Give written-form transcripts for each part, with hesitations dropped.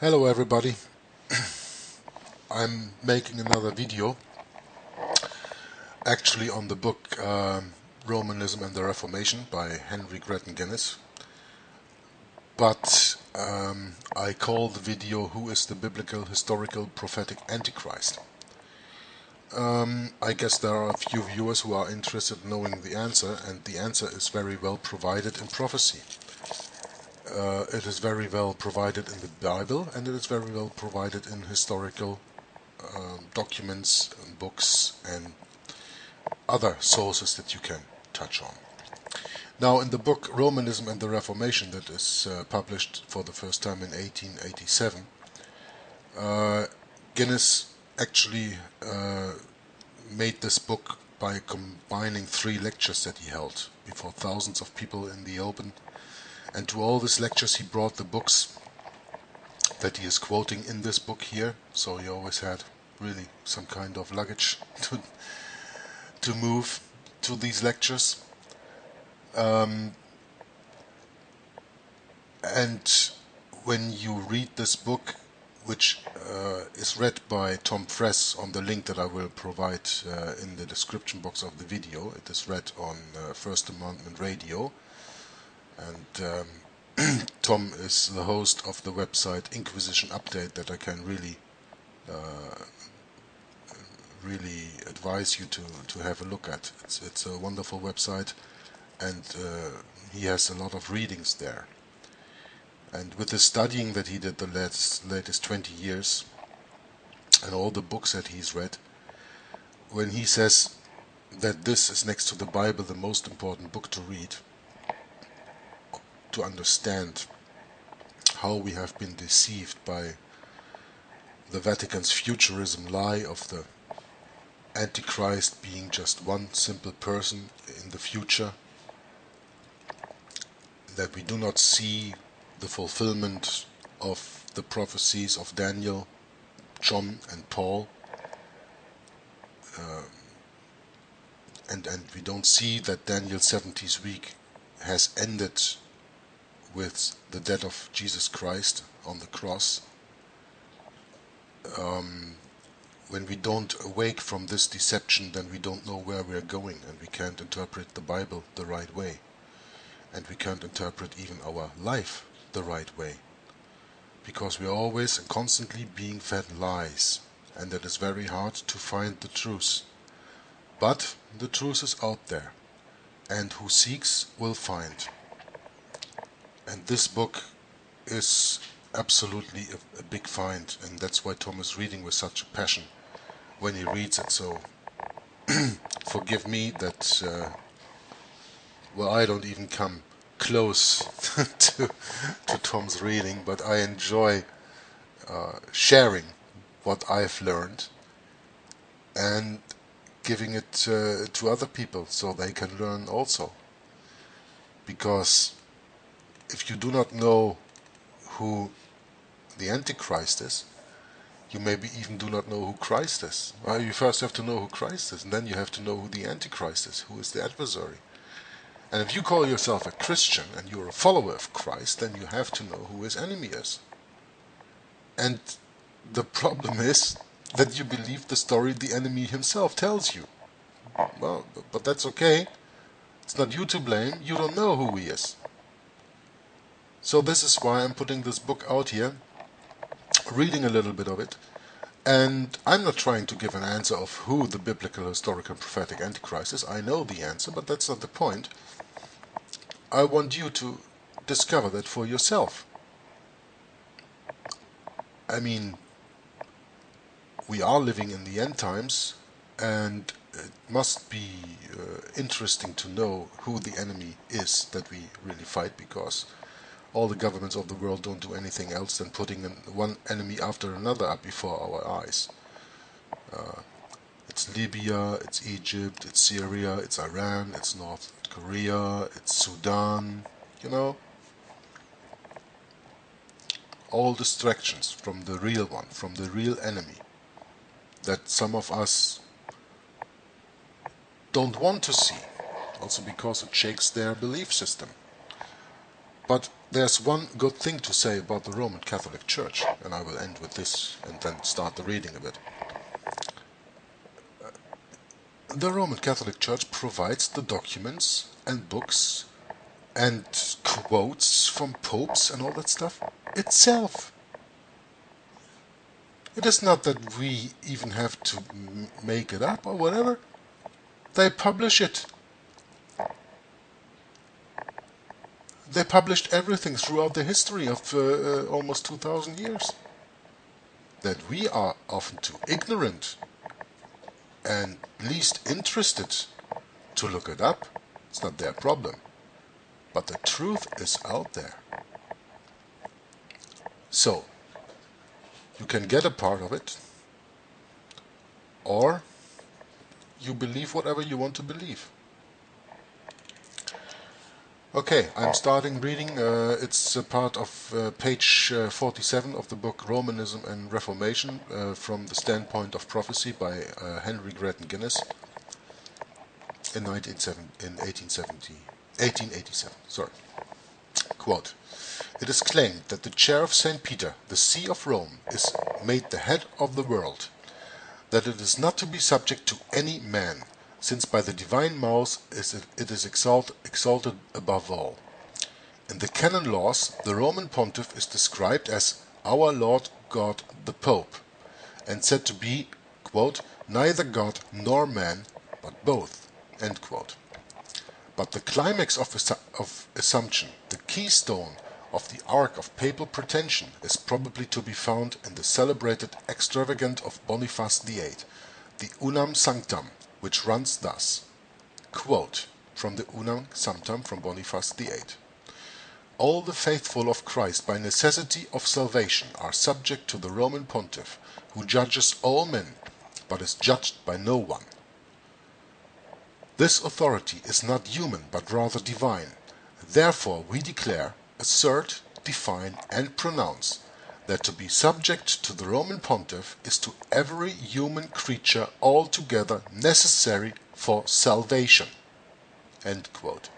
Hello everybody, I'm making another video actually on the book Romanism and the Reformation by Henry Gretton Guinness, but I call the video Who is the Biblical, Historical, Prophetic Antichrist? I guess there are a few viewers who are interested in knowing the answer, and the answer is very well provided in prophecy. It is very well provided in the Bible, and it is very well provided in historical documents, and books, and other sources that you can touch on. Now, in the book Romanism and the Reformation, that is published for the first time in 1887, Guinness actually made this book by combining 3 lectures that he held before thousands of people in the open. And to all these lectures he brought the books that he is quoting in this book here, so he always had really some kind of luggage to move to these lectures. And when you read this book, which is read by Tom Fress on the link that I will provide in the description box of the video, it is read on First Amendment Radio. And Tom is the host of the website Inquisition Update that I can really advise you to have a look at. It's a wonderful website, and he has a lot of readings there. And with the studying that he did the latest 20 years and all the books that he's read, when he says that this is next to the Bible the most important book to read, to understand how we have been deceived by the Vatican's Futurism lie of the Antichrist being just one simple person in the future, that we do not see the fulfillment of the prophecies of Daniel, John and Paul, and we don't see that Daniel's 70th week has ended with the death of Jesus Christ on the cross. When we don't awake from this deception, then we don't know where we are going, and we can't interpret the Bible the right way, and we can't interpret even our life the right way, because we are always and constantly being fed lies, and it is very hard to find the truth. But the truth is out there, and who seeks will find. And this book is absolutely a big find, and that's why Tom is reading with such a passion when he reads it. So forgive me that I don't even come close to Tom's reading, but I enjoy sharing what I've learned and giving it to other people so they can learn also. Because if you do not know who the Antichrist is, you maybe even do not know who Christ is. Well, you first have to know who Christ is, and then you have to know who the Antichrist is, who is the adversary. And if you call yourself a Christian and you're a follower of Christ, then you have to know who his enemy is. And the problem is that you believe the story the enemy himself tells you. Well, but that's okay. It's not you to blame. You don't know who he is. So this is why I'm putting this book out here, reading a little bit of it, and I'm not trying to give an answer of who the biblical, historical, prophetic Antichrist is. I know the answer, but that's not the point. I want you to discover that for yourself. I mean, we are living in the end times, and it must be interesting to know who the enemy is that we really fight, because all the governments of the world don't do anything else than putting one enemy after another up before our eyes. It's Libya, it's Egypt, it's Syria, it's Iran, it's North Korea, it's Sudan, you know. All distractions from the real one, from the real enemy, that some of us don't want to see, also because it shakes their belief system. But there's one good thing to say about the Roman Catholic Church, and I will end with this and then start the reading a bit. The Roman Catholic Church provides the documents and books and quotes from popes and all that stuff itself. It is not that we even have to make it up or whatever. They publish it. They published everything throughout the history of almost 2000 years. That we are often too ignorant and least interested to look it up, it's not their problem. But the truth is out there. So, you can get a part of it, or you believe whatever you want to believe. Okay, I'm starting reading. It's a part of page 47 of the book Romanism and Reformation from the Standpoint of Prophecy by Henry Grattan Guinness in 1887. Sorry. Quote, "It is claimed that the chair of St. Peter, the See of Rome, is made the head of the world, that it is not to be subject to any man, since by the divine mouth it is exalted above all. In the canon laws, the Roman pontiff is described as our Lord God the Pope, and said to be, quote, neither God nor man, but both." End quote. But the climax of assumption, the keystone of the arc of papal pretension, is probably to be found in the celebrated extravagant of Boniface VIII, the Unam Sanctam, which runs thus, quote, from the Unam Sanctam from Boniface VIII. "All the faithful of Christ by necessity of salvation are subject to the Roman pontiff, who judges all men, but is judged by no one. This authority is not human, but rather divine. Therefore we declare, assert, define, and pronounce that to be subject to the Roman pontiff is to every human creature altogether necessary for salvation." End quote.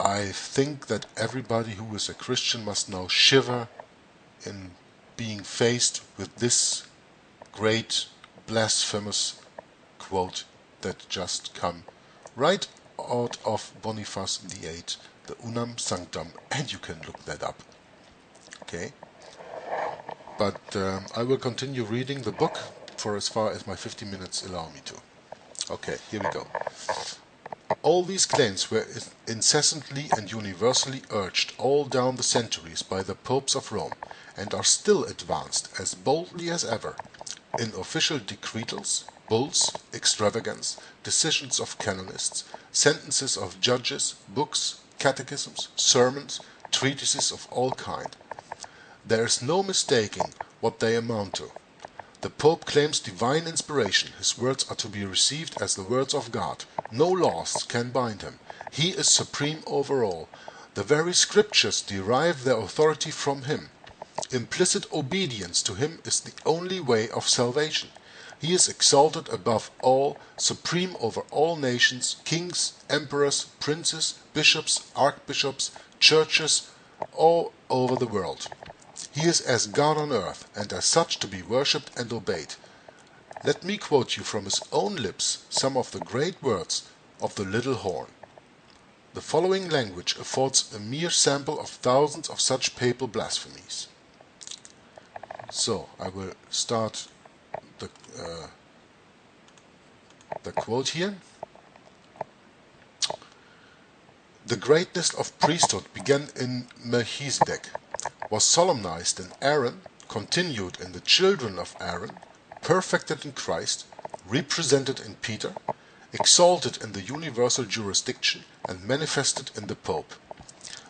I think that everybody who is a Christian must now shiver in being faced with this great blasphemous quote that just come right out of Boniface VIII, the Unam Sanctam, and you can look that up. Okay? But I will continue reading the book for as far as my 50 minutes allow me to. Okay, here we go. "All these claims were incessantly and universally urged all down the centuries by the popes of Rome, and are still advanced as boldly as ever, in official decretals, bulls, extravagants, decisions of canonists, sentences of judges, books, catechisms, sermons, treatises of all kind. There is no mistaking what they amount to. The Pope claims divine inspiration. His words are to be received as the words of God. No laws can bind him. He is supreme over all. The very scriptures derive their authority from him. Implicit obedience to him is the only way of salvation. He is exalted above all, supreme over all nations, kings, emperors, princes, bishops, archbishops, churches, all over the world. He is as God on earth, and as such to be worshipped and obeyed. Let me quote you from his own lips some of the great words of the little horn. The following language affords a mere sample of thousands of such papal blasphemies." So, I will start the quote here. "The greatness of priesthood began in Melchizedek, was solemnized in Aaron, continued in the children of Aaron, perfected in Christ, represented in Peter, exalted in the universal jurisdiction, and manifested in the Pope.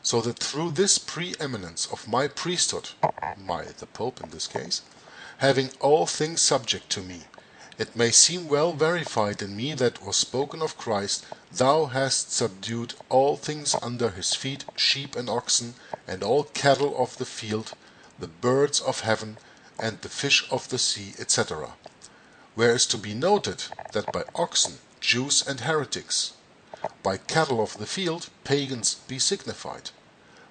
So that through this preeminence of my priesthood, the Pope in this case, having all things subject to me, it may seem well verified in me that was spoken of Christ, thou hast subdued all things under his feet, sheep and oxen, and all cattle of the field, the birds of heaven, and the fish of the sea, etc. Where is to be noted that by oxen, Jews and heretics, By cattle of the field, pagans be signified.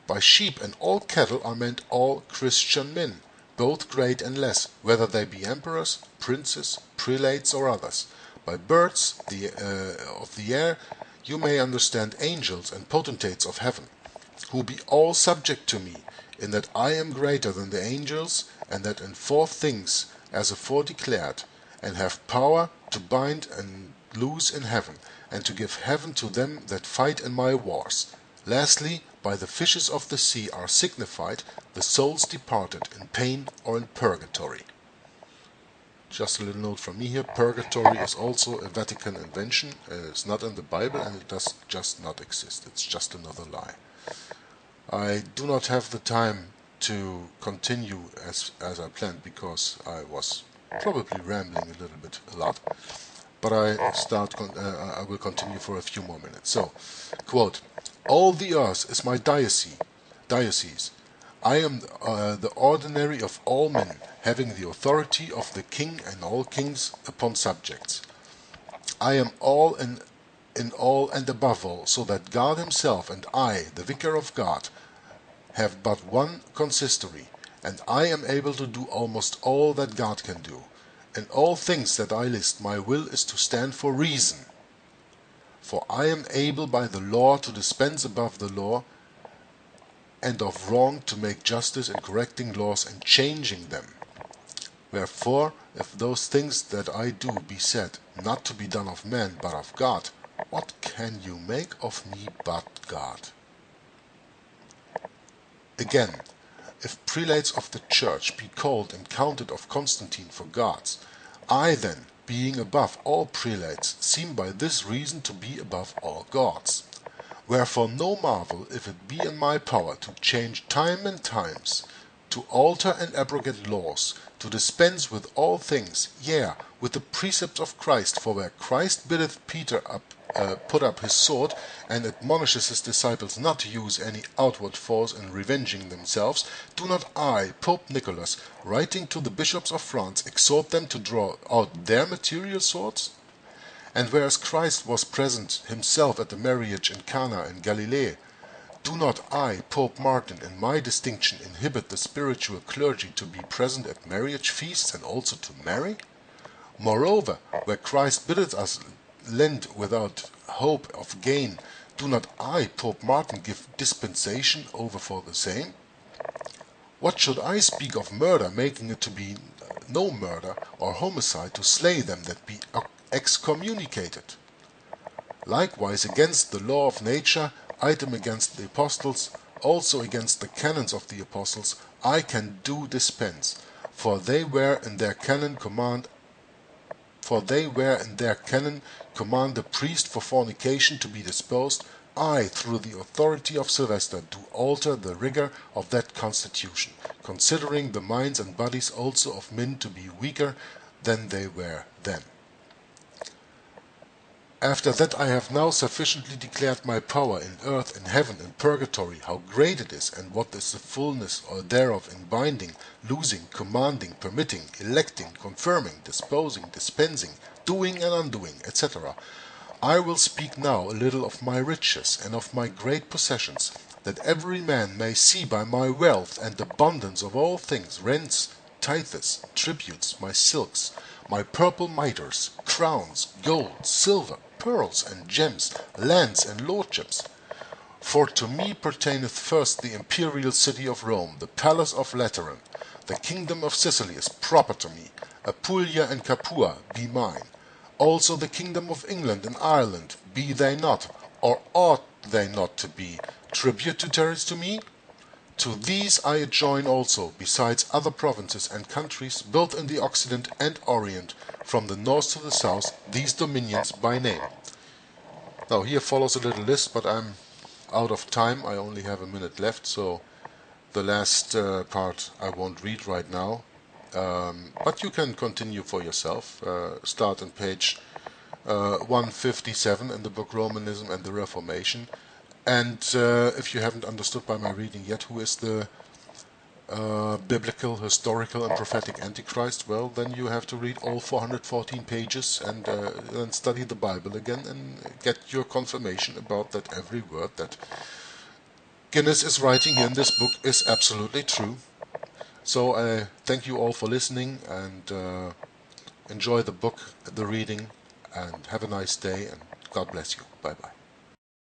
By sheep and all cattle are meant all Christian men, both great and less, whether they be emperors, princes, prelates, or others. By birds of the air you may understand angels and potentates of heaven, who be all subject to me, in that I am greater than the angels, and that in 4 things as afore declared, and have power to bind and loose in heaven, and to give heaven to them that fight in my wars. Lastly, by the fishes of the sea are signified the souls departed in pain or in purgatory. Just a little note from me here, purgatory is also a Vatican invention. It's not in the Bible and it does just not exist. It's just another lie. I do not have the time to continue as I planned because I was probably rambling a lot. But I will continue for a few more minutes. So, quote, "All the earth is my diocese. I am the ordinary of all men, having the authority of the king and all kings upon subjects. I am all in all and above all, so that God himself and I, the vicar of God, have but one consistory, and I am able to do almost all that God can do. In all things that I list, my will is to stand for reason. For I am able by the law to dispense above the law, and of wrong to make justice in correcting laws and changing them. Wherefore, if those things that I do be said not to be done of man, but of God, what can you make of me but God?" Again, if prelates of the church be called and counted of Constantine for gods, I then, being above all prelates, seem by this reason to be above all gods. Wherefore no marvel if it be in my power to change time and times, to alter and abrogate laws, to dispense with all things, yea, with the precepts of Christ. For where Christ biddeth Peter put up his sword, and admonishes his disciples not to use any outward force in revenging themselves, do not I, Pope Nicholas, writing to the bishops of France, exhort them to draw out their material swords? And whereas Christ was present himself at the marriage in Cana in Galilee, do not I, Pope Martin, in my distinction inhibit the spiritual clergy to be present at marriage feasts and also to marry? Moreover, where Christ biddeth us lend without hope of gain, do not I, Pope Martin, give dispensation over for the same? What should I speak of murder, making it to be no murder, or homicide, to slay them that be excommunicated? Likewise against the law of nature, item against the apostles, also against the canons of the apostles, I can do dispense, for they were in their canon command the priest for fornication to be disposed. I, through the authority of Sylvester, do alter the rigor of that constitution, considering the minds and bodies also of men to be weaker than they were then. After that I have now sufficiently declared my power in earth, in heaven, in purgatory, how great it is, and what is the fullness thereof in binding, loosing, commanding, permitting, electing, confirming, disposing, dispensing, doing and undoing, etc. I will speak now a little of my riches and of my great possessions, that every man may see by my wealth and abundance of all things, rents, tithes, tributes, my silks, my purple mitres, crowns, gold, silver, pearls and gems, lands and lordships. For to me pertaineth first the imperial city of Rome, the palace of Lateran, the kingdom of Sicily is proper to me, Apulia and Capua be mine, also the kingdom of England and Ireland, be they not, or ought they not to be, tributaries to me? To these I adjoin also, besides other provinces and countries, both in the Occident and Orient, from the north to the south, these dominions by name. Now here follows a little list, but I'm out of time. I only have a minute left, so the last part I won't read right now. But you can continue for yourself. Start on page 157 in the book Romanism and the Reformation. And if you haven't understood by my reading yet, who is the biblical, historical, and prophetic Antichrist, well, then you have to read all 414 pages and study the Bible again and get your confirmation about that every word that Guinness is writing here in this book is absolutely true. So I thank you all for listening, and enjoy the book, the reading, and have a nice day, and God bless you. Bye bye.